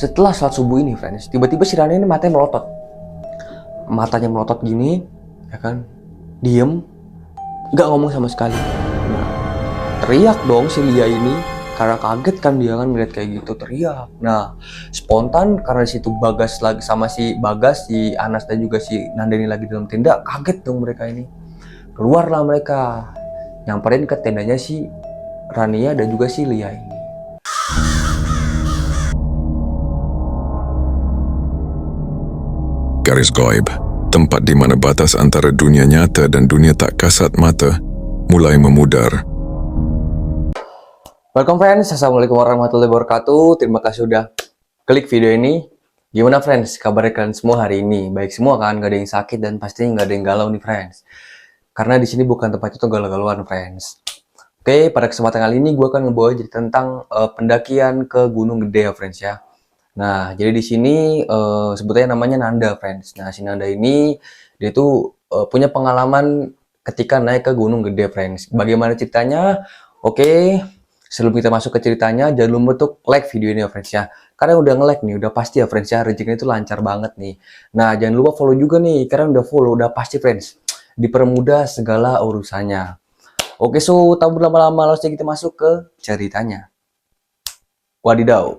Setelah sholat subuh ini friends, tiba-tiba si Rani ini matanya melotot gini, ya kan, diem, nggak ngomong sama sekali. Nah, teriak dong si Lia ini, karena kaget kan dia kan ngeliat kayak gitu, teriak. Nah, spontan karena di situ Bagas lagi sama si Bagas, si Anas dan juga si Nanda ini lagi dalam tenda, kaget dong mereka ini. Keluarlah mereka, nyamperin ke tendanya si Rania dan juga si Lia ini. Garis Gaib, tempat di mana batas antara dunia nyata dan dunia tak kasat mata mulai memudar. Welcome friends, Assalamualaikum warahmatullahi wabarakatuh. Terima kasih sudah klik video ini. Gimana friends, kabar kalian semua hari ini? Baik semua kan, gak ada yang sakit dan pastinya gak ada yang galau nih friends. Karena di sini bukan tempat itu galau-galauan friends. Oke, pada kesempatan kali ini gue akan ngebawa jadi tentang pendakian ke Gunung Gede ya friends ya. Nah, jadi di sini sebetulnya namanya Nanda, friends. Nah, si Nanda ini dia tuh punya pengalaman ketika naik ke Gunung Gede, friends. Bagaimana ceritanya? Oke, sebelum kita masuk ke ceritanya, jangan lupa untuk like video ini ya, friends ya. Karena udah nge-like nih, udah pasti ya, friends ya. Rezekinya itu lancar banget nih. Nah, jangan lupa follow juga nih, karena udah follow, udah pasti, friends. Dipermudah segala urusannya. Oke, so, tak berlama-lama, langsung kita masuk ke ceritanya. Wadidaw.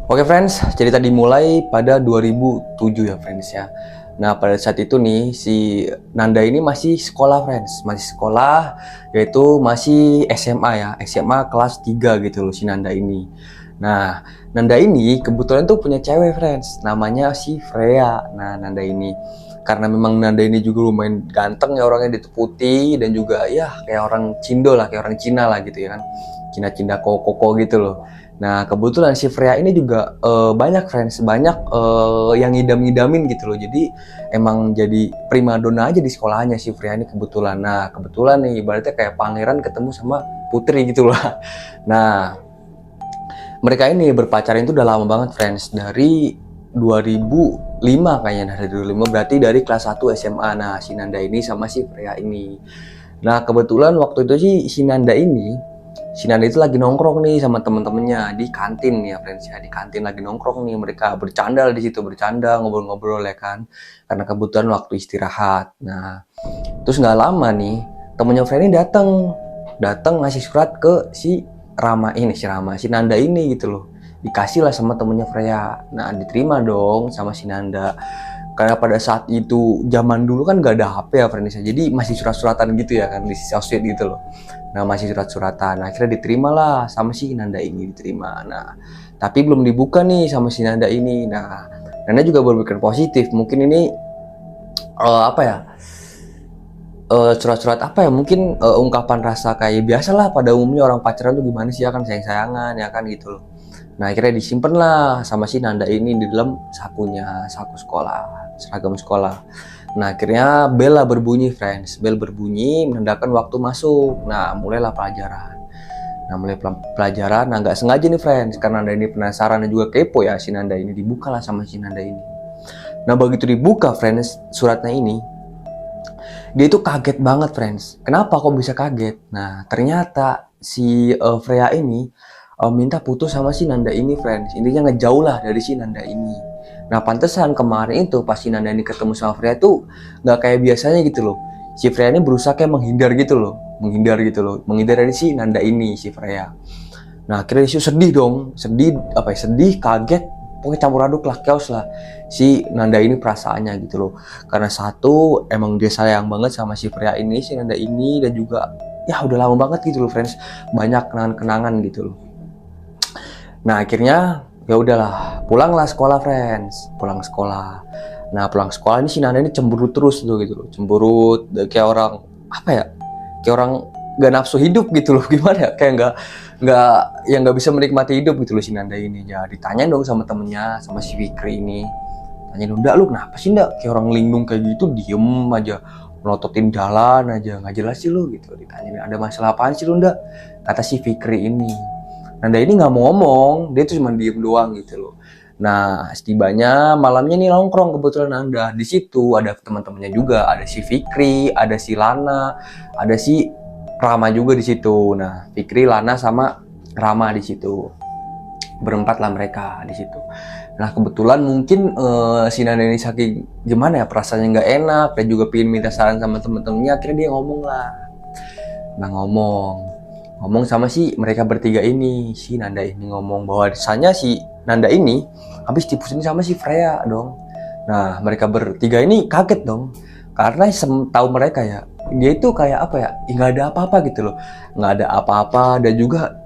Oke friends, cerita dimulai pada 2007 ya friends ya. Nah pada saat itu nih si Nanda ini masih sekolah friends, masih sekolah, yaitu masih SMA ya, SMA kelas 3 gitu loh si Nanda ini. Nah Nanda ini kebetulan tuh punya cewek friends, namanya si Freya. Nah Nanda ini karena memang Nanda ini juga lumayan ganteng ya orangnya, dia tuh putih dan juga ya kayak orang Cindo lah, kayak orang Cina lah gitu ya kan, Cina-Cina koko gitu loh. Nah kebetulan si Freya ini juga banyak friends, banyak yang ngidam-ngidamin gitu loh. Jadi emang jadi primadona aja di sekolahnya si Freya ini kebetulan. Nah kebetulan nih ibaratnya kayak pangeran ketemu sama putri gitu loh. Nah mereka ini berpacaran itu udah lama banget friends, dari 2005 kayaknya. Dari 2005 berarti dari kelas 1 SMA. Nah si Nanda ini sama si Freya ini. Nah kebetulan waktu itu sih si Nanda itu lagi nongkrong nih sama temen-temennya di kantin ya friends ya, di kantin lagi nongkrong nih mereka, bercanda di situ, bercanda ngobrol-ngobrol ya kan, karena kebetulan waktu istirahat. Nah terus nggak lama nih temennya Frenny datang ngasih surat ke si si Nanda ini gitu loh, dikasih lah sama temennya Freya. Nah diterima dong sama si Nanda, karena pada saat itu zaman dulu kan gak ada HP ya friends, jadi masih surat-suratan gitu ya kan di sosmed gitu loh. Nah masih surat-suratan, akhirnya diterima lah sama si Nanda ini, diterima. Nah tapi belum dibuka nih sama si Nanda ini. Nah Nanda juga berpikir positif, mungkin ini apa ya, surat-surat apa ya, mungkin ungkapan rasa kayak biasalah pada umumnya orang pacaran tuh gimana sih ya kan, sayang-sayangan ya kan gitu loh. Nah akhirnya disimpan lah sama si Nanda ini di dalam sakunya, saku sekolah, seragam sekolah. Nah akhirnya bel lah berbunyi friends, bel berbunyi menandakan waktu masuk. Nah mulailah pelajaran. Nah mulai pelajaran, nah nggak sengaja nih friends, karena Nanda ini penasaran dan juga kepo ya si Nanda ini, dibuka lah sama si Nanda ini. Nah begitu dibuka friends suratnya ini, dia itu kaget banget friends. Kenapa kok bisa kaget? Nah ternyata si Freya ini minta putus sama si Nanda ini friends. Intinya ngejauh lah dari si Nanda ini. Nah pantesan kemarin itu pas si Nanda ini ketemu sama Freya tuh nggak kayak biasanya gitu loh. Si Freya ini berusaha kayak menghindar menghindar dari si Nanda ini, si Freya. Nah akhirnya dia sedih dong, sedih, kaget, pokoknya campur aduk lah, chaos lah si Nanda ini perasaannya gitu loh. Karena satu emang dia sayang banget sama si Freya ini, si Nanda ini, dan juga ya udah lama banget gitu loh friends, banyak kenangan-kenangan gitu loh. Nah akhirnya ya udahlah, pulanglah sekolah friends, pulang sekolah. Nah pulang sekolah ini si Nanda ini cemberut terus tuh gitu loh, cemberut kayak orang apa ya, kayak orang gak nafsu hidup gitu loh, gimana ya, kayak nggak bisa menikmati hidup gitu loh si Nanda ini. Ya ditanya dong sama temennya, sama si Fikri ini, tanya dong, "Ndak, lu kenapa sih Ndak, kayak orang linglung kayak gitu, diem aja, melototin jalan aja, nggak jelas sih lu," gitu. Ditanya, "Ada masalah apaan sih lu Ndak?" Kata si Fikri ini. Nanda ini nggak mau ngomong, dia tuh cuma diem doang gitu loh. Nah setibanya malamnya nih nongkrong kebetulan Nanda di situ, ada teman-temannya juga, ada si Fikri, ada si Lana, ada si Rama juga di situ. Nah Fikri, Lana sama drama di situ. Berempat lah mereka di situ. Nah kebetulan mungkin si Nanda ini saking gimana ya, perasaannya nggak enak dan juga pengen minta saran sama temen-temennya, akhirnya dia ngomong lah. Nah ngomong sama si mereka bertiga ini, si Nanda ini ngomong bahwa misalnya si Nanda ini habis diputusin sama si Freya dong. Nah mereka bertiga ini kaget dong, karena tahu mereka ya, dia itu kayak apa ya, nggak ada apa-apa gitu loh, nggak ada apa-apa, dan juga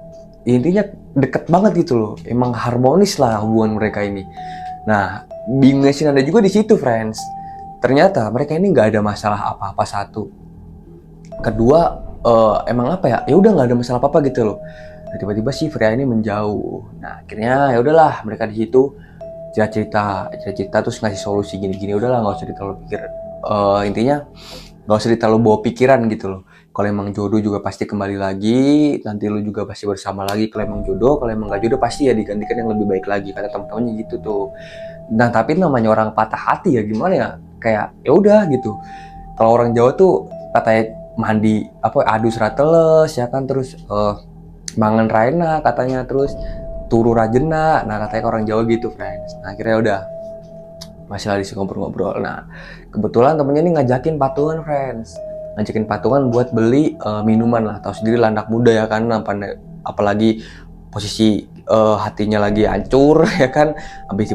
intinya deket banget gitu loh, emang harmonis lah hubungan mereka ini. Nah bingungnya si Nanda juga di situ, friends. Ternyata mereka ini nggak ada masalah apa-apa, satu. Kedua, emang apa ya, ya udah nggak ada masalah apa-apa gitu loh. Nah, tiba-tiba si Freya ini menjauh. Nah akhirnya ya udahlah, mereka di situ cerita terus ngasih solusi gini-gini. Udahlah, nggak usah terlalu pikir. Intinya nggak usah terlalu bawa pikiran gitu loh. Kalau emang jodoh juga pasti kembali lagi, nanti lu juga pasti bersama lagi kalau emang jodoh. Kalau emang gak jodoh pasti ya digantikan yang lebih baik lagi, kata teman-temannya gitu tuh. Nah tapi namanya orang patah hati ya gimana ya, kayak ya udah gitu. Kalau orang Jawa tuh katanya mandi apa adu serateles ya kan, terus mangan raina katanya, terus turu rajena. Nah katanya orang Jawa gitu, friends. Nah akhirnya udah masih lagi ngobrol-ngobrol. Nah kebetulan temennya ini ngajakin patungan, friends. Ngajakin patungan buat beli minuman lah. Tahu sendiri lah anak muda ya kan, apalagi posisi hatinya lagi hancur ya kan, habis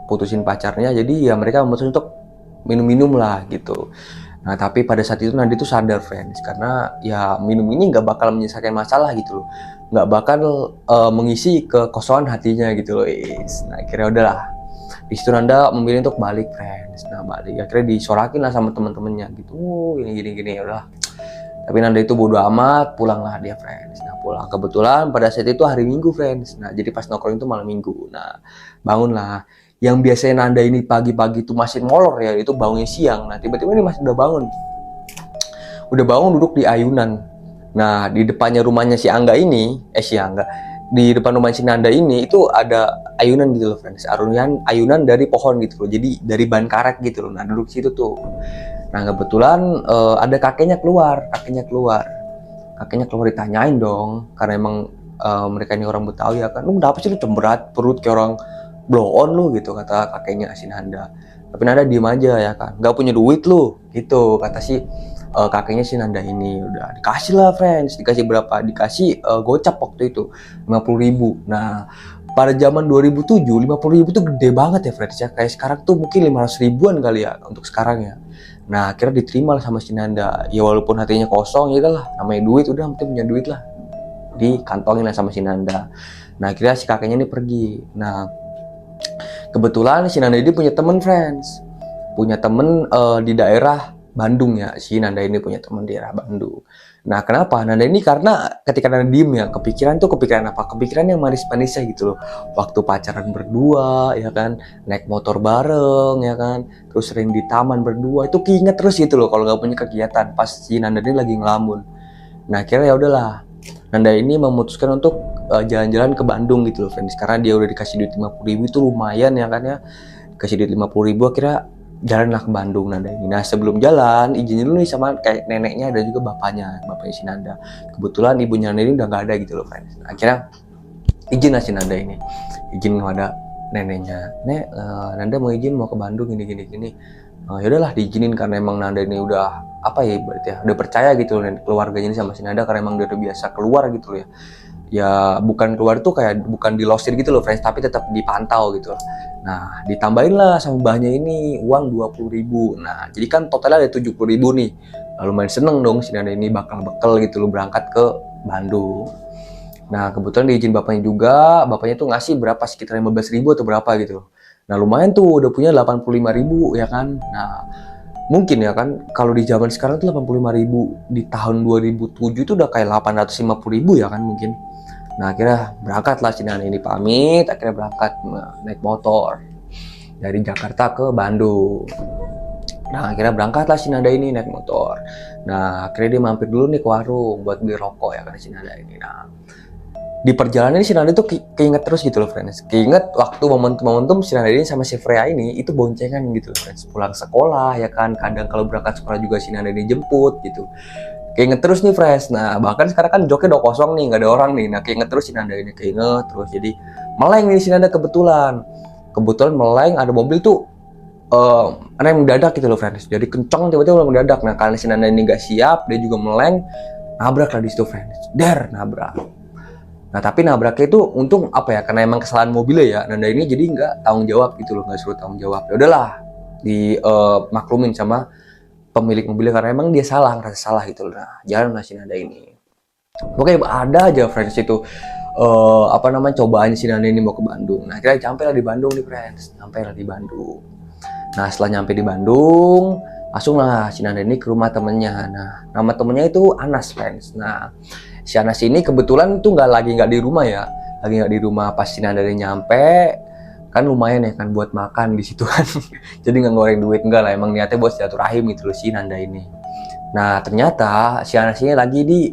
putusin pacarnya. Jadi ya mereka memutuskan untuk minum-minum lah gitu. Nah tapi pada saat itu Nandi tuh sadar, friends, karena ya minum ini nggak bakal menyelesaikan masalah gitu loh, nggak bakal mengisi kekosongan hatinya gitu loh. Nah akhirnya udahlah, di situ Nanda memilih untuk balik, friends. Nah balik, akhirnya disorakin lah sama temen-temennya gitu, gini udah. Tapi Nanda itu bodo amat, pulanglah dia, friends. Nah pulang, kebetulan pada saat itu hari Minggu, friends. Nah jadi pas nongkrong itu malam Minggu. Nah bangunlah, yang biasanya Nanda ini pagi-pagi itu masih molor ya, itu bangunnya siang. Nah tiba-tiba ini masih udah bangun duduk di ayunan. Nah di depannya rumahnya si Angga ini, si Angga, di depan rumah si Nanda ini itu ada ayunan gitu loh, friends. Ayunan dari pohon gitu loh, jadi dari ban karet gitu loh. Nah duduk situ tuh. Nah kebetulan ada kakeknya keluar ditanyain dong, karena emang mereka ini orang Betawi ya kan, lu kenapa sih lu cemberat perut kayak orang blow on lu gitu, kata kakeknya si Nanda. Tapi Nanda diem aja ya kan, nggak punya duit lu gitu, kata si kakeknya si Nanda ini. Udah dikasih lah, friends. Dikasih berapa? Dikasih gocap waktu itu 50.000. Nah pada zaman 2007 50.000 tuh gede banget ya, friends ya. Kayak sekarang tuh mungkin 500 ribuan kali ya untuk sekarang ya. Nah akhirnya diterima lah sama si Nanda. Ya walaupun hatinya kosong, ya lah, namanya duit, udah penting punya duit lah, dikantongin lah sama si Nanda. Nah akhirnya si kakeknya ini pergi. Nah kebetulan si Nanda ini punya temen, friends. Punya temen di daerah Bandung ya. Si Nanda ini punya temen di daerah Bandung. Nah kenapa Nanda ini, karena ketika Nanda diem ya, kepikiran apa? Kepikiran yang manis-manisnya gitu loh. Waktu pacaran berdua ya kan, naik motor bareng ya kan, terus sering di taman berdua, itu keinget terus gitu loh kalau nggak punya kegiatan pas si Nanda ini lagi ngelamun. Nah akhirnya ya udahlah, Nanda ini memutuskan untuk jalan-jalan ke Bandung gitu loh, friends. Karena dia udah dikasih duit 50.000 itu lumayan ya kan ya. Dikasih duit 50.000, akhirnya jalanlah ke Bandung Nanda ini. Nah sebelum jalan, izin dulu nih sama kayak neneknya dan juga bapaknya si Nanda. Kebetulan ibunya Nanda ini udah gak ada gitu loh, friends. Nah, akhirnya izin lah si Nanda ini, izin kepada neneknya. Nek, Nanda mau izin mau ke Bandung gini. Ya udahlah diizinin, karena emang Nanda ini udah apa ya, berarti ya udah percaya gitu loh keluarganya ini sama si Nanda, karena emang dia udah biasa keluar gitu loh ya. Ya bukan keluar tuh kayak bukan dilosir gitu loh, friends, tapi tetap dipantau gitu loh. Nah ditambahin lah sama mbahnya ini uang 20.000. Nah jadi kan totalnya ada 70.000 nih. Lalu main seneng dong si Nanda ini bakal bekel gitu loh berangkat ke Bandung. Nah kebetulan diizin bapaknya juga, bapaknya tuh ngasih berapa, sekitar 15.000 atau berapa gitu. Nah lumayan tuh, udah punya 85.000 ya kan. Nah mungkin ya kan, kalau di zaman sekarang tuh 85.000 di tahun 2007 itu udah kayak 850.000 ya kan mungkin. Nah akhirnya berangkat lah si Nanda ini, pamit, akhirnya berangkat naik motor dari Jakarta ke Bandung. Nah akhirnya berangkat lah si Nanda ini naik motor. Nah akhirnya dia mampir dulu nih ke warung buat beli rokok ya kan si Nanda ini. Nah di perjalanan ini si Nanda tuh keinget terus gitu loh, friends. Keinget waktu momentum si Nanda ini sama si Freya ini itu boncengan gitu loh, friends. Pulang sekolah ya kan, kadang kalau berangkat sekolah juga si Nanda ini jemput gitu. keinget terus nih friends. Nah bahkan sekarang kan joknya udah kosong nih, nggak ada orang nih. Nah keinget terus si Nanda ini, keinget terus. Jadi meleng nih si Nanda kebetulan meleng, ada mobil tuh rem mendadak gitu loh friends. Jadi kenceng tiba-tiba mendadak. Nah karena si Nanda ini nggak siap, dia juga meleng, nabrak lah di situ friends. Nabrak. Nah tapi nabraknya itu untung apa ya, karena emang kesalahan mobilnya ya, Nanda ini jadi nggak tanggung jawab gitu loh, nggak suruh tanggung jawab. Ya udahlah, di maklumin sama pemilik mobilnya karena emang dia salah, ngerasa salah gitu loh. Nah jalan si Nanda ini. Oke, ada aja friends itu cobaan si Nanda ini mau ke Bandung. Nah akhirnya sampai lah di Bandung nih friends, sampai lah di Bandung. Nah setelah nyampe di Bandung, langsung lah si Nanda ini ke rumah temennya. Nah nama temennya itu Anas friends. Nah si Anas ini kebetulan tuh nggak di rumah ya, lagi nggak di rumah pas si Nanda ini nyampe. Kan lumayan ya kan buat makan di situ kan. Jadi nggak ngoreng duit, enggak lah, emang niatnya buat silaturahim gitu loh si Nanda ini. Nah ternyata si Anas ini lagi di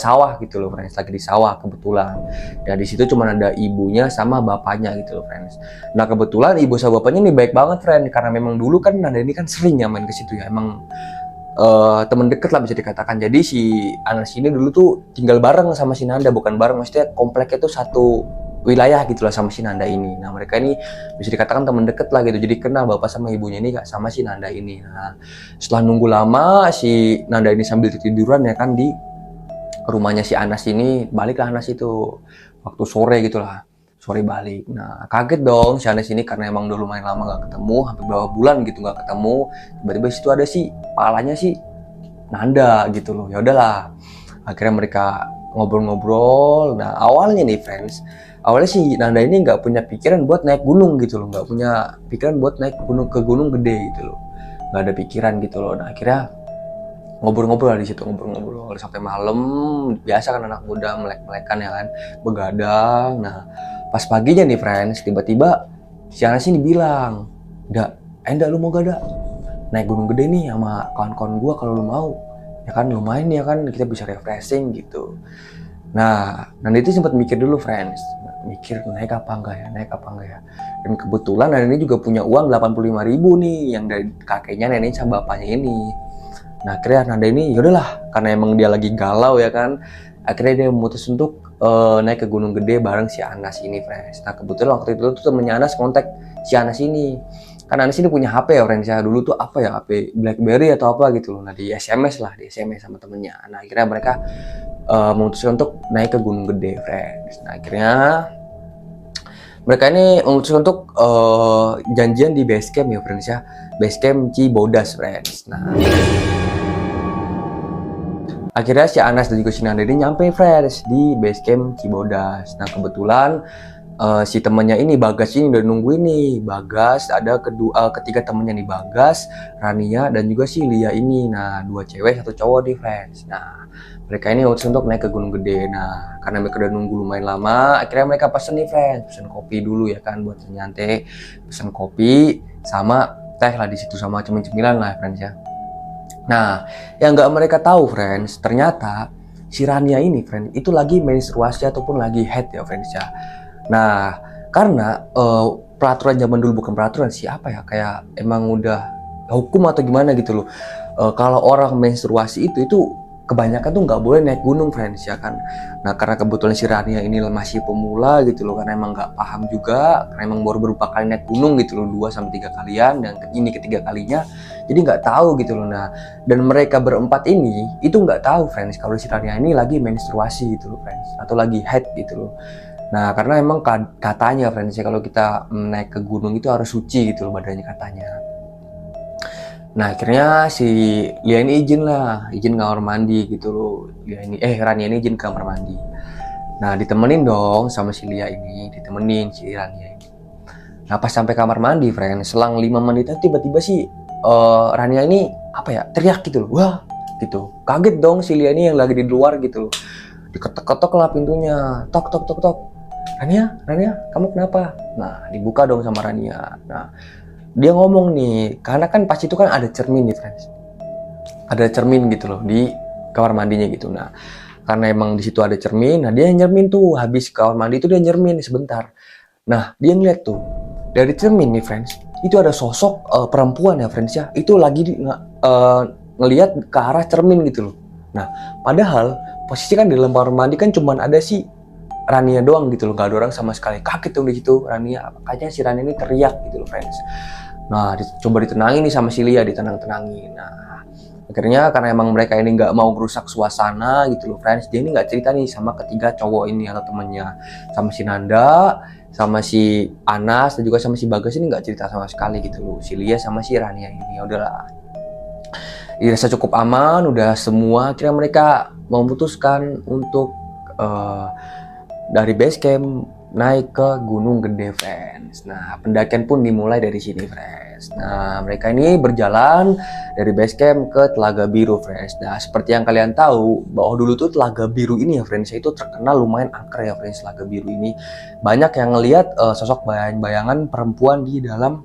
sawah gitu loh friends, lagi di sawah kebetulan. Dan di situ cuma ada ibunya sama bapaknya gitu loh friends. Nah kebetulan ibu sama bapaknya ini baik banget friends, karena memang dulu kan Nanda ini kan sering ya main ke situ ya, emang teman deket lah bisa dikatakan. Jadi si Anas ini dulu tuh tinggal bareng sama si Nanda, bukan bareng, maksudnya kompleknya tuh satu wilayah gitu lah sama si Nanda ini. Nah mereka ini bisa dikatakan teman deket lah gitu, jadi kenal bapak sama ibunya ini gak sama si Nanda ini. Nah setelah nunggu lama si Nanda ini sambil tiduran ya kan di rumahnya si Anas ini, baliklah Anas itu waktu sore gitulah, sore balik. Nah kaget dong si Anas ini karena emang udah lumayan lama gak ketemu, hampir beberapa bulan gitu gak ketemu. Tiba-tiba situ ada si palanya si Nanda gitu loh. Ya udahlah, akhirnya mereka ngobrol-ngobrol. Nah awalnya nih friends, awalnya si Nanda ini nggak punya pikiran buat naik gunung gitu loh, nggak punya pikiran buat naik gunung ke gunung gede gitu loh, nggak ada pikiran gitu loh. Nah akhirnya ngobrol-ngobrol di situ, ngobrol-ngobrol sampai malam. Biasa kan anak muda melek-melekan ya kan, begadang. Nah pas paginya nih friends, tiba-tiba si Anas ini bilang, "Enda lu mau gak dah naik gunung gede nih sama kawan-kawan gua kalau lu mau, ya kan lumayan ya kan, kita bisa refreshing gitu." Nah Nanda itu sempat mikir dulu friends, mikir naik apa enggak ya. Dan kebetulan Nanda ini juga punya uang 85.000 nih yang dari kakeknya, nenek sama bapaknya ini. Nah akhirnya Nanda ini yaudahlah, karena emang dia lagi galau ya kan, akhirnya dia memutus untuk naik ke gunung gede bareng si Anas ini friends. Nah kebetulan waktu itu tuh temennya Anas kontak si Anas ini, kan Anas ini punya HP ya friends ya, dulu tuh apa ya, HP BlackBerry atau apa gitu loh. Nah di SMS sama temennya. Nah akhirnya mereka memutuskan untuk naik ke gunung gede friends. Nah akhirnya mereka ini memutuskan untuk janjian di base camp ya friends ya, base camp Cibodas friends. Nah akhirnya si Anas dan juga si Nanda ini nyampe friends di base camp Cibodas. Nah kebetulan si temannya ini Bagas ini udah nungguin nih. Bagas ada ketiga temannya nih, Bagas, Rania dan juga si Lia ini. Nah 2 cewek 1 cowok nih friends. Nah mereka ini harus untuk naik ke Gunung Gede. Nah karena mereka udah nunggu lumayan lama, akhirnya mereka pesen nih friends, pesen kopi dulu ya kan buat nyantai, pesen kopi sama teh lah di situ sama cemilan lah friends ya. Nah, yang nggak mereka tahu, friends, ternyata si Rania ini, friends, itu lagi menstruasi ataupun lagi head ya, friends ya. Nah, karena peraturan zaman dulu, bukan peraturan sih, apa ya, kayak emang udah hukum atau gimana gitu loh. Kalau orang menstruasi itu kebanyakan tuh nggak boleh naik gunung, friends ya kan. Nah karena kebetulan si Rania ini masih pemula gitu loh, karena emang nggak paham juga, karena emang baru beberapa kali naik gunung gitu loh, 2-3 kalian, dan ini ketiga kalinya, jadi nggak tahu gitu loh. Nah dan mereka berempat ini itu nggak tahu friends kalau si Rania ini lagi menstruasi gitu loh friends, atau lagi haid gitu loh. Nah karena emang katanya friends ya, kalau kita naik ke gunung itu harus suci gitu loh badannya katanya. Nah akhirnya si Lia ini izin kamar mandi gitu loh. Rania ini izin kamar mandi. Nah ditemenin dong sama si Lia ini, ditemenin si Rania ini. Nah pas sampai kamar mandi friend, selang 5 menit tiba-tiba si Rania ini apa ya, teriak gitu loh. Wah gitu, kaget dong si Lia ini yang lagi di luar gitu loh. Diketok-ketok lah pintunya, tok. Rania, kamu kenapa? Nah dibuka dong sama Rania. Nah dia ngomong nih, karena kan pas itu kan ada cermin nih friends, ada cermin gitu loh di kamar mandinya gitu. Nah karena emang di situ ada cermin, nah dia nyermin tuh, habis kamar mandi itu dia nyermin sebentar. Nah dia ngeliat tuh dari cermin nih friends, itu ada sosok perempuan ya friends ya, itu lagi ngeliat ke arah cermin gitu loh. Nah, padahal posisi kan di dalam kamar mandi kan cuman ada si Rania doang gitu loh, gak ada orang sama sekali. Kaget tuh di situ Rania, kayaknya si Rania ini teriak gitu loh friends. Nah, coba ditenangin nih sama si Lia, ditenang-tenangin. Nah, akhirnya karena emang mereka ini nggak mau merusak suasana gitu loh friends, dia ini nggak cerita nih sama ketiga cowok ini atau temennya, sama si Nanda, sama si Anas, dan juga sama si Bagas ini nggak cerita sama sekali gitu loh. Si Lia sama si Rania ini, ya udahlah. Dirasa cukup aman, udah semua. Akhirnya mereka memutuskan untuk dari base camp naik ke Gunung Gede friends. Nah, pendakian pun dimulai dari sini friends. Nah, mereka ini berjalan dari base camp ke Telaga Biru friends. Nah, seperti yang kalian tahu bahwa dulu tuh Telaga Biru ini ya friends, itu terkenal lumayan angker ya friends. Telaga Biru ini banyak yang ngelihat sosok bayangan perempuan di dalam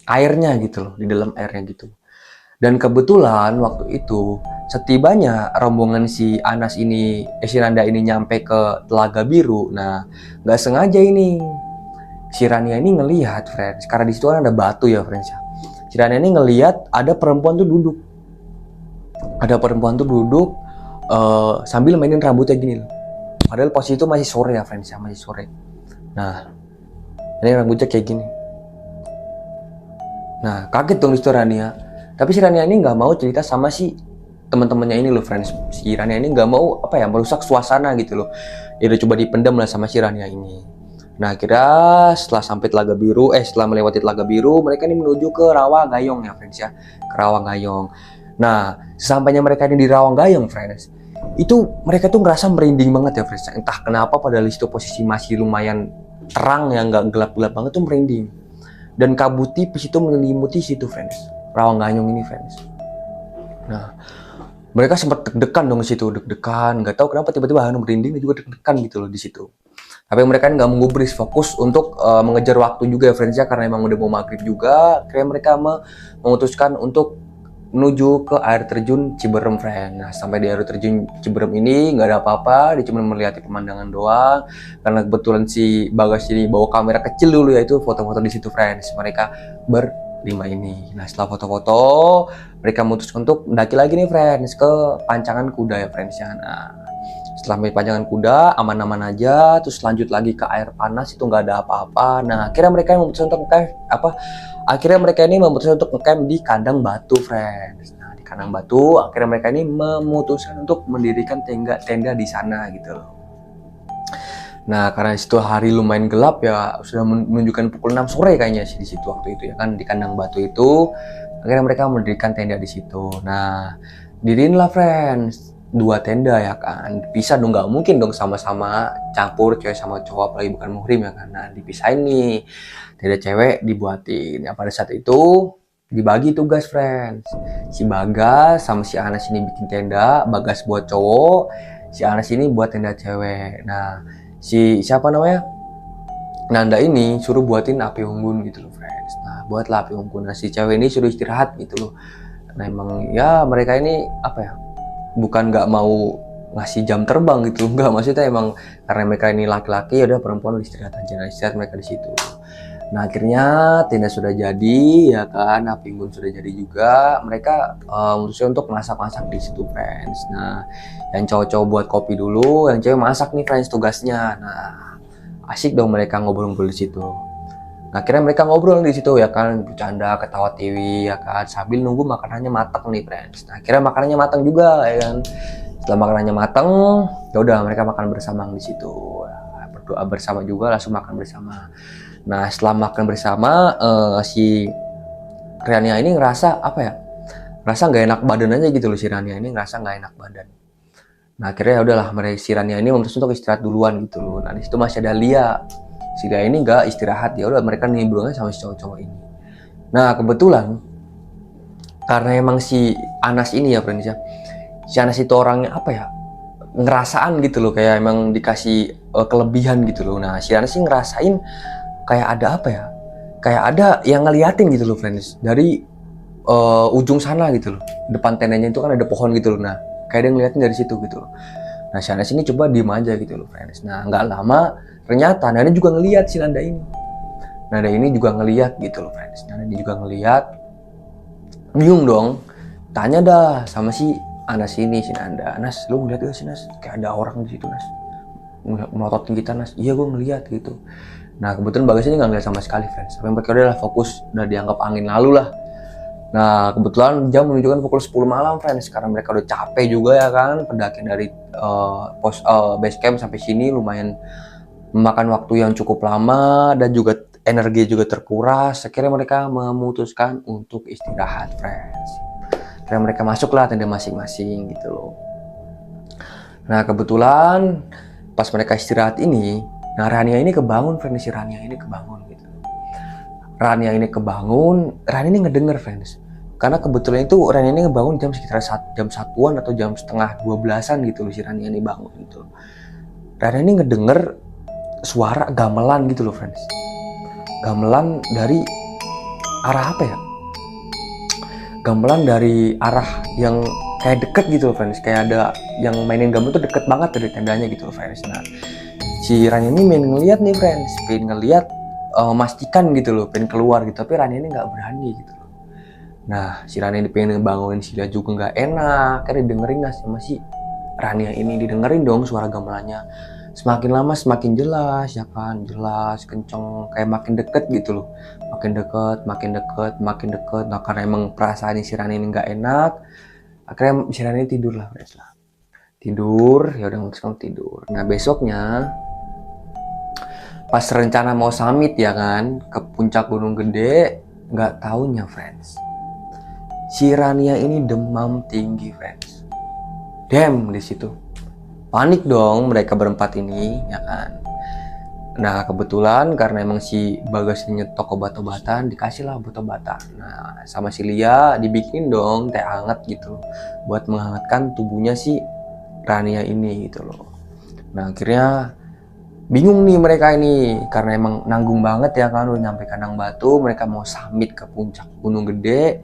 airnya gitu loh, di dalam airnya gitu. Dan kebetulan waktu itu setibanya rombongan si Anas ini, si Randa ini nyampe ke Telaga Biru. Nah, nggak sengaja ini si Rania ini ngelihat, friends, karena di situ kan ada batu ya, friends ya. Si Rania ini ngelihat ada perempuan tuh duduk. Ada perempuan tuh duduk sambil mainin rambutnya gini loh. Padahal posisi itu masih sore ya, friends ya, masih sore. Nah, ini rambutnya kayak gini. Nah, kaget dong di situ Rania. Tapi si Rania ini nggak mau cerita sama si teman-temannya ini loh friends. Si Rania ini nggak mau merusak suasana gitu loh. Ya udah coba dipendam lah sama si Rania ini. Nah, kira setelah sampai Telaga Biru, setelah melewati Telaga Biru, mereka ini menuju ke Rawa Gayong ya friends ya, ke Rawa Gayong. Nah, sesampainya mereka ini di Rawa Gayong friends, itu mereka tuh ngerasa merinding banget ya friends. Entah kenapa padahal di situ posisi masih lumayan terang ya, nggak gelap-gelap banget, tuh merinding. Dan kabut tipis itu menyelimuti situ friends, Rawa Gayong ini friends. Nah, mereka sempat deg-degan dong di situ, deg-degan, nggak tahu kenapa tiba-tiba merinding dan juga deg-degan gitu loh di situ. Tapi mereka nggak menggubris, fokus untuk mengejar waktu juga ya friends ya, karena emang udah mau maghrib juga. Kayak mereka memutuskan untuk menuju ke air terjun Ciberem friends. Nah, sampai di air terjun Ciberem ini nggak ada apa-apa, dia cuma melihat pemandangan doang. Karena kebetulan si Bagas ini bawa kamera kecil dulu ya, itu foto-foto di situ friends. Mereka berlima ini. Nah, setelah foto-foto, mereka memutuskan untuk mendaki lagi nih friends ke Pancangan Kuda ya friends ya. Nah, setelah panjangan kuda aman-aman aja, terus lanjut lagi ke air panas, itu nggak ada apa-apa. Nah, akhirnya mereka memutuskan untuk ngecamp di kandang batu friends. Nah, di kandang batu akhirnya mereka ini memutuskan untuk mendirikan tenda di sana gitu loh. Nah, karena situ hari lumayan gelap ya, sudah menunjukkan pukul 6 sore kayaknya sih di situ waktu itu ya kan, di kandang batu itu. Akhirnya mereka mendirikan tenda di situ. Nah, diriin lah friends 2 tenda ya kan, bisa dong, nggak mungkin dong sama-sama campur cewek sama cowok, apalagi bukan muhrim ya kan. Nah, dipisahin nih, tenda cewek dibuatin. Ya pada saat itu dibagi tugas friends, si Bagas sama si Anas ini bikin tenda, Bagas buat cowok, si Anas ini buat tenda cewek. Nah, si siapa namanya, Nanda ini suruh buatin api unggun gitu loh friends. Nah, buatlah api unggun. Nah, si cewek ini suruh istirahat gitu loh. Nah, emang ya mereka ini bukan nggak mau ngasih jam terbang gitu, nggak, maksudnya emang karena mereka ini laki-laki, ya udah perempuan istirahat aja. Nah, istirahat mereka di situ. Nah, akhirnya tenda sudah jadi ya kan, api unggun sudah jadi juga. Mereka memutuskan untuk masak-masak di situ friends. Nah, yang cowok-cowok buat kopi dulu, yang cewek masak nih friends tugasnya. Nah, asik dong mereka ngobrol-ngobrol di situ. Nah, akhirnya mereka ngobrol di situ ya kan, bercanda, ketawa TV ya kan, sambil nunggu makanannya matang nih friends. Nah, akhirnya makanannya matang juga ya kan. Setelah makanannya matang, ya udah mereka makan bersama di situ. Berdoa bersama juga, langsung makan bersama. Nah, setelah makan bersama, si Rania ini ngerasa ngerasa nggak enak badan aja gitu loh, si Rania ini ngerasa nggak enak badan. Nah, akhirnya ya udahlah, mereka si Rania ini memutuskan untuk istirahat duluan gitu loh. Nah, di situ masih ada Lia. Si Lia ini nggak istirahat, ya udah mereka nimbrungnya sama si cowok-cowok ini. Nah, kebetulan karena emang si Anas ini ya friends ya, si Anas itu orangnya ngerasaan gitu loh, kayak emang dikasih kelebihan gitu loh. Nah, si Anas sih ngerasain kayak ada kayak ada yang ngeliatin gitu loh friends, dari ujung sana gitu loh, depan tendanya itu kan ada pohon gitu loh. Nah, kayak dia ngeliatin dari situ gitu loh. Nah, si Anas ini coba diem aja gitu loh friends. Nah, nggak lama ternyata Nanda juga ngeliat si Nanda ini. Nanda ini juga ngeliat gitu loh friends. Nanda ini juga ngeliat, bingung dong, tanya dah sama si Anas ini si Nanda, Nas lu ngeliat gak sih Nas, kayak ada orang di situ Nas, melototin kita Nas. Iya gue ngeliat gitu. Nah kebetulan Bagas ini nggak ngeliat sama sekali friends, sampai mereka udah fokus, udah dianggap angin lalu lah. Nah kebetulan jam menunjukkan pukul 10 malam friends, karena mereka udah capek juga ya kan, pendakian dari base camp sampai sini lumayan memakan waktu yang cukup lama dan juga energi juga terkuras. Akhirnya mereka memutuskan untuk istirahat friends. Akhirnya mereka masuklah tenda masing-masing gitu loh. Nah kebetulan pas mereka istirahat ini, nah Rania ini kebangun friends, si Rania ini kebangun gitu. Rania ini kebangun, Rania ini ngedenger friends. Karena kebetulan itu Rania ini ngebangun jam sekitar jam 1-an atau jam setengah 12-an gitu loh, si Rania ini bangun gitu. Rania ini ngedenger suara gamelan gitu loh friends. Gamelan dari arah apa ya? Gamelan dari arah yang kayak deket gitu loh friends. Kayak ada yang mainin gamelan tuh deket banget dari tendanya gitu loh friends. Nah si Rania ini main ngeliat nih friends, pengen ngeliat memastikan gitu loh, pengen keluar gitu, tapi Rania ini nggak berani gitu loh. Nah si Rania ini pengen bangunin Sila juga nggak enak, karena didengerin nggak sama si Rania ini, didengerin dong suara gamelannya. Semakin lama semakin jelas ya kan, jelas kenceng, kayak makin deket gitu loh, makin deket, makin deket, makin deket. Nah karena emang perasaan si Rania ini nggak enak, akhirnya si Rania ini tidur lah friends lah, tidur ya udah langsung tidur. Nah besoknya pas rencana mau summit ya kan ke puncak Gunung Gede, nggak taunya friends, si Rania ini demam tinggi friends. Di situ panik dong mereka berempat ini ya kan. Nah kebetulan karena emang si Bagas ini nyetok obat-obatan, dikasih lah obat-obatan. Nah sama si Lia dibikin dong teh hangat gitu buat menghangatkan tubuhnya si Rania ini gitu loh. Nah akhirnya bingung nih mereka ini, karena emang nanggung banget ya kan, udah nyampe kandang batu, mereka mau summit ke puncak Gunung Gede.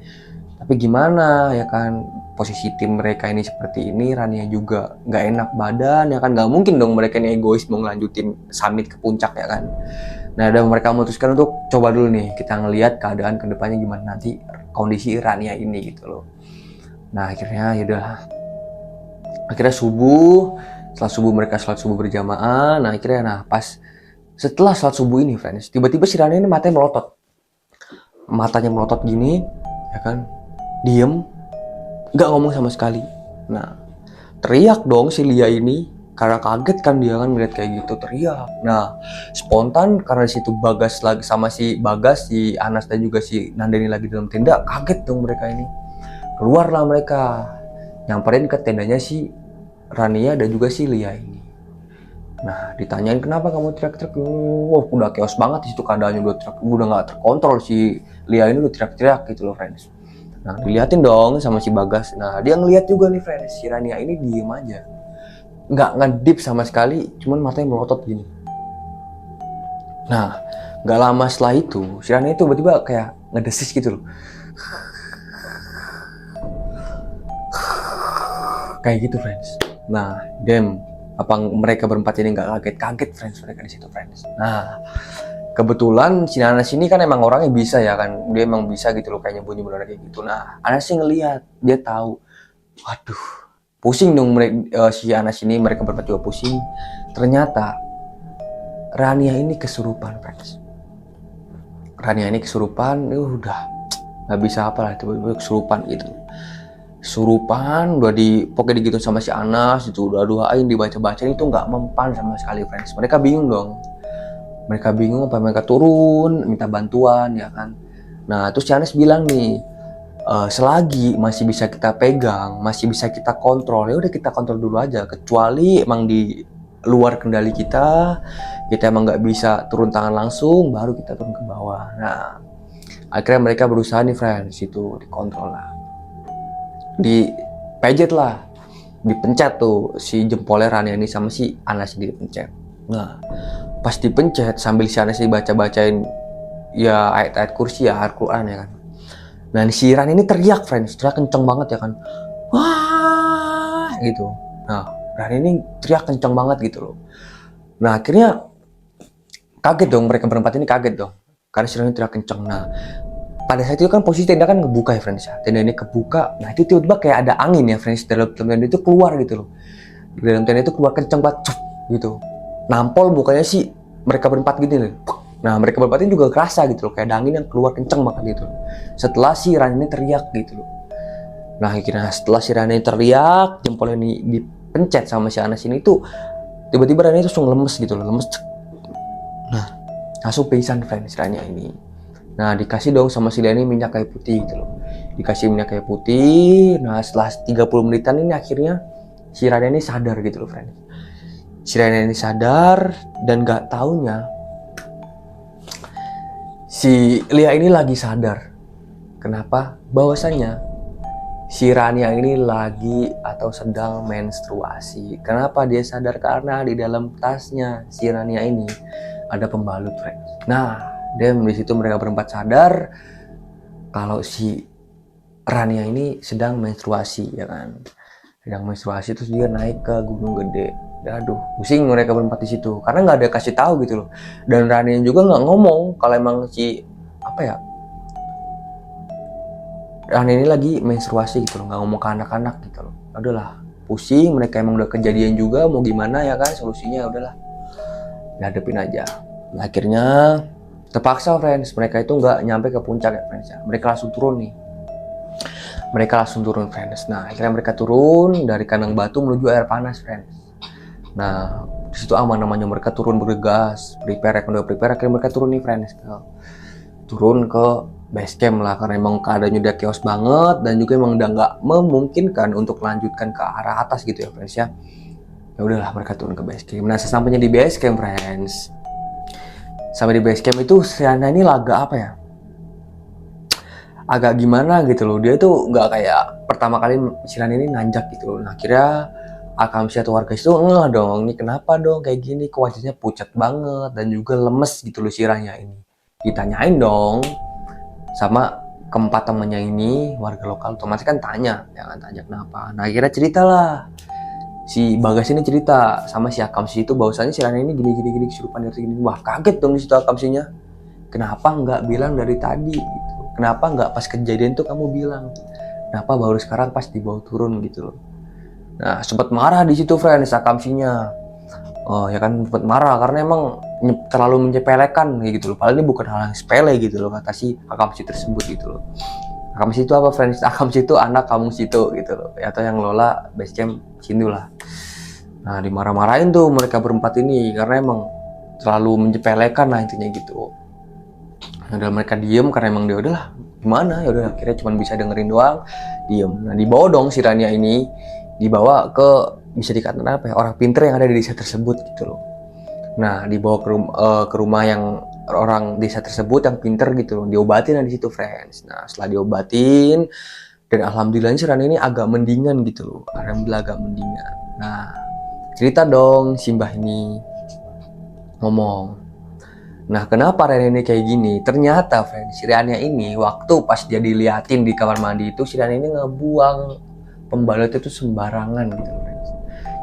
Tapi gimana ya kan, posisi tim mereka ini seperti ini, Rania juga nggak enak badan ya kan, nggak mungkin dong mereka ini egois mau ngelanjutin summit ke puncak ya kan. Nah dan mereka memutuskan untuk coba dulu nih kita ngelihat keadaan kedepannya gimana nanti kondisi Rania ini gitu loh. Nah akhirnya yaudah, akhirnya setelah subuh mereka sholat subuh berjamaah. Nah akhirnya pas setelah sholat subuh ini friends, tiba-tiba si Rania ini matanya melotot gini ya kan, diem, nggak ngomong sama sekali. Nah teriak dong si Lia ini, karena kaget kan dia kan ngeliat kayak gitu, teriak. Nah spontan karena di situ Bagas lagi sama si Bagas, si Anas dan juga si Nandini lagi dalam tenda, kaget dong mereka ini. Keluarlah mereka, nyamperin ke tendanya si Rania dan juga si Lia ini. Nah ditanyain kenapa kamu teriak-teriak, wah udah chaos banget di situ keadaannya, udah nggak terkontrol, si Lia ini udah teriak-teriak gitu loh friends. Nah diliatin dong sama si Bagas. Nah dia ngeliat juga nih friends, si Rania ini diem aja, nggak ngedip sama sekali, cuman matanya melotot gini. Nah nggak lama setelah itu si Rania itu tiba-tiba kayak ngedesis gitu loh, kayak gitu friends. Nah apa mereka berempat ini nggak kaget friends, mereka di situ friends. Nah kebetulan si Anas ini kan emang orangnya bisa ya kan, dia emang bisa gitu loh kayak nyembunyi kayak gitu. Nah Anas sih ngelihat, dia tahu, waduh pusing dong si Anas ini, mereka berempat juga pusing. Ternyata Rania ini kesurupan friends. Rania ini kesurupan, udah nggak bisa apalah, tiba-tiba kesurupan gitu. Surupan udah pokoknya digitu sama si Anas, itu udah doain, dibaca-bacain, itu nggak mempan sama sekali friends. Mereka bingung dong, mereka bingung apa mereka turun minta bantuan ya kan. Nah terus si Anas bilang nih, selagi masih bisa kita pegang, masih bisa kita kontrol, ya udah kita kontrol dulu aja, kecuali emang di luar kendali kita emang nggak bisa turun tangan langsung, baru kita turun ke bawah. Nah akhirnya mereka berusaha nih friends, itu dikontrol lah, dipejet lah, dipencet tuh si jempolnya Rania ini sama si Anas ini dipencet. Nah pas dipencet sambil si Anas ini baca-bacain ya ayat-ayat kursi ya, Al-Quran ya kan. Nah si Rania ini teriak friends, teriak kenceng banget ya kan, wah gitu. Nah Rania ini teriak kenceng banget gitu loh. Nah akhirnya kaget dong, mereka berempat ini kaget dong karena si Rania teriak kenceng. Nah pada saat itu kan posisi tenda kan kebuka ya friends ya, tenda ini kebuka. Nah itu tiba-tiba kayak ada angin ya friends, dalam tenda itu keluar gitu loh, di dalam tenda itu keluar kenceng banget gitu, nampol mukanya sih mereka berempat gitu loh. Nah mereka berempat ini juga kerasa gitu loh, kayak ada angin yang keluar kenceng banget gitu loh, setelah si Rani ini teriak gitu loh. Nah akhirnya setelah si Rani teriak, jempol ini dipencet sama si Anas ini tuh, tiba-tiba Rani itu langsung lemes gitu loh, lemes. Nah langsung pingsan friends Rani ini. Nah dikasih dong sama si Dani minyak kayu putih gitu loh, dikasih minyak kayu putih. Nah setelah 30 menitan ini akhirnya si Rani ini sadar gitu loh friends. Si Rani ini sadar dan gak taunya si Lia ini lagi sadar. Kenapa? Bahwasanya si Rania ini lagi atau sedang menstruasi. Kenapa dia sadar? Karena di dalam tasnya si Rania ini ada pembalut friends. Nah dan di situ mereka berempat sadar kalau si Rania ini sedang menstruasi ya kan, sedang menstruasi. Terus dia naik ke Gunung Gede. Aduh pusing mereka berempat di situ karena nggak ada kasih tahu gitu loh. Dan Rania juga nggak ngomong kalau emang si Rania ini lagi menstruasi gitu loh, nggak ngomong ke anak-anak gitu loh. Udahlah pusing, mereka emang udah kejadian juga, mau gimana ya kan, solusinya udahlah dihadapin aja. Nah, akhirnya terpaksa friends, mereka itu nggak nyampe ke puncak ya friends ya, mereka langsung turun nih, mereka langsung turun friends. Nah akhirnya mereka turun dari kandang batu menuju air panas friends. Nah di situ aman namanya, mereka turun bergegas, prepare, udah prepare, akhirnya mereka turun nih friends, turun ke base camp lah karena emang keadaannya udah chaos banget dan juga emang udah nggak memungkinkan untuk lanjutkan ke arah atas gitu ya friends ya. Ya udahlah mereka turun ke base camp. Nah sesampainya di base camp friends, sampai di base camp itu Siana ini agak gimana gitu loh, dia tuh nggak kayak pertama kali Siana ini nanjak gitu loh. Nah akhirnya Akamsi atau warga itu enggak dong, ini kenapa dong kayak gini, kok wajahnya pucat banget dan juga lemes gitu loh Siranya ini. Ditanyain dong sama keempat temannya ini, warga lokal otomatis kan tanya, jangan tanya kenapa. Nah akhirnya ceritalah, si Bagas ini cerita sama si Akamsi itu bahwasannya si Rani ini gini kesurupan dari gini. Wah kaget dong di situ Akamsinya, kenapa nggak bilang dari tadi gitu, kenapa nggak pas kejadian tuh kamu bilang, kenapa baru sekarang pas dibawa turun gitu loh. Nah sempat marah di situ friends Akamsinya. Oh ya kan sempat marah karena emang terlalu menyepelekan gitu loh. Padahal ini bukan hal yang sepele gitu loh kata si Akamsi tersebut gitu loh. Akamsi itu apa friends? Akamsi itu anak kampung situ gitu loh, atau yang lola base camp situ lah. Nah dimarah-marahin tuh mereka berempat ini karena emang terlalu menyepelekan lah intinya gitu. Nah dan mereka diem karena emang dia udahlah gimana ya udah, akhirnya cuma bisa dengerin doang, diem. Nah dibawa dong si Rania ini, dibawa ke bisa dikatakan apa ya, orang pinter yang ada di desa tersebut gitu loh. Nah dibawa ke rumah yang orang desa tersebut yang pinter gitu loh, diobatin di situ friends. Nah setelah diobatin dan alhamdulillah si Rani ini agak mendingan gitu loh, alhamdulillah agak mendingan. Nah cerita dong si Mbah ini ngomong, nah kenapa Rani ini kayak gini? Ternyata friends si Rani ini waktu pas dia diliatin di kamar mandi itu, si Rani ini ngebuang pembalut itu sembarangan gitu loh friends.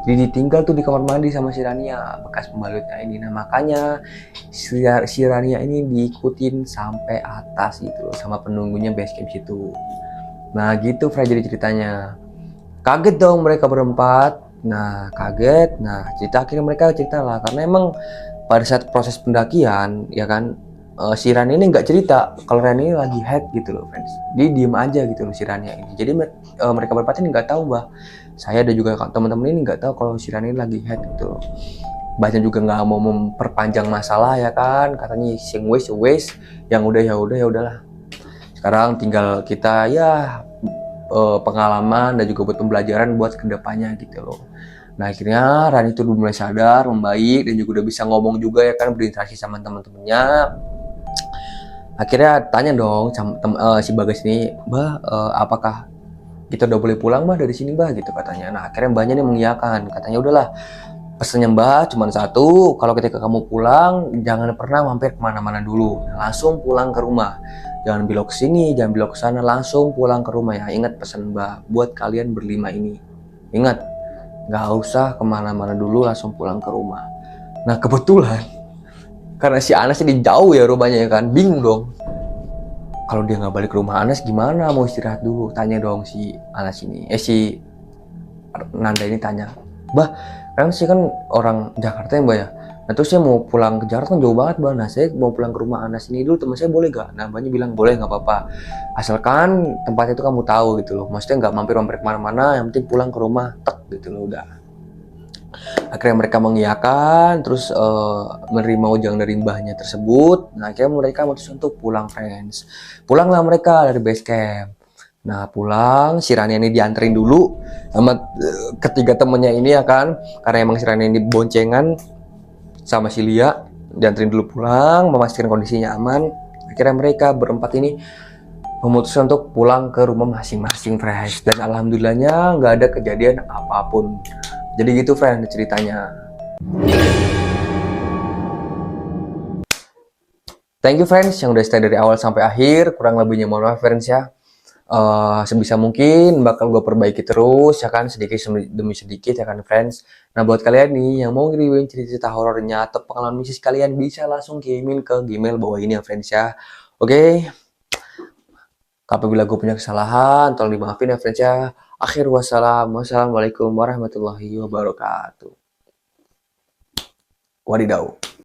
Jadi ditinggal tuh di kamar mandi sama si Rania bekas pembalutnya ini. Nah makanya si Rania ini diikutin sampai atas gitu loh sama penunggunya base camp situ. Nah gitu Fred jadi ceritanya. Kaget dong mereka berempat. Nah kaget. Nah cerita akhirnya mereka cerita lah karena emang pada saat proses pendakian ya kan, si Rania ini nggak cerita kalau Rania ini lagi head gitu loh friends. Dia diem aja gitu loh si Rania ini. Jadi mereka berempat ini nggak tahu bah. Saya dan juga teman-teman ini nggak tahu kalau si Rani lagi head gitu loh. Banyak juga nggak mau memperpanjang masalah ya kan, katanya sing wes yang udah ya udahlah. Sekarang tinggal kita ya pengalaman dan juga buat pembelajaran buat kedepannya gitu loh. Nah akhirnya Rani itu udah mulai sadar, membaik dan juga udah bisa ngomong juga ya kan, berinteraksi sama teman-temannya. Akhirnya tanya dong si Bagas ini, Mbak apakah kita udah boleh pulang Mbak dari sini Mbak gitu katanya. Nah akhirnya Mbaknya nih mengiyakan, katanya udahlah pesannya Mbak cuma satu, kalau ketika kamu pulang jangan pernah mampir kemana-mana dulu, langsung pulang ke rumah, jangan belok ke sini, jangan belok ke sana, langsung pulang ke rumah ya. Ingat pesan Mbak buat kalian berlima ini, ingat nggak usah kemana-mana dulu, langsung pulang ke rumah. Nah kebetulan karena si Anas ini jauh ya rumahnya ya kan, bingung dong kalau dia nggak balik ke rumah Anas gimana, mau istirahat dulu, tanya dong si Anas ini, si Nanda ini tanya, bah kan sih kan orang Jakarta ya mbak ya, nah terus saya mau pulang ke Jakarta kan jauh banget mbak, nah saya mau pulang ke rumah Anas ini dulu, teman saya boleh gak? Nah mbaknya bilang boleh, nggak apa-apa, asalkan tempat itu kamu tahu gitu loh, maksudnya nggak mampir-mampir kemana-mana, yang penting pulang ke rumah tek gitu loh udah. Akhirnya mereka mengiyakan, terus menerima ujangan dari mbahnya tersebut. Nah akhirnya mereka memutuskan untuk pulang friends. Pulanglah mereka dari base camp. Nah pulang, si Rania ini dianterin dulu sama ketiga temennya ini ya kan, karena emang si Rania ini boncengan sama si Lia, dianterin dulu pulang, memastikan kondisinya aman. Akhirnya mereka berempat ini memutuskan untuk pulang ke rumah masing-masing fresh, dan alhamdulillahnya nggak ada kejadian apapun. Jadi gitu friend ceritanya. Thank you friends yang udah stay dari awal sampai akhir. Kurang lebihnya mohon maaf friends ya. Sebisa mungkin bakal gue perbaiki terus ya kan, sedikit demi sedikit ya kan friends. Nah buat kalian nih yang mau ngirimin cerita horornya atau pengalaman mistis kalian, bisa langsung kirimin ke Gmail bawah ini ya friends ya. Oke. Apabila gue punya kesalahan tolong dimaafin ya friends ya. Wassalamualaikum warahmatullahi wabarakatuh. Wadidaw.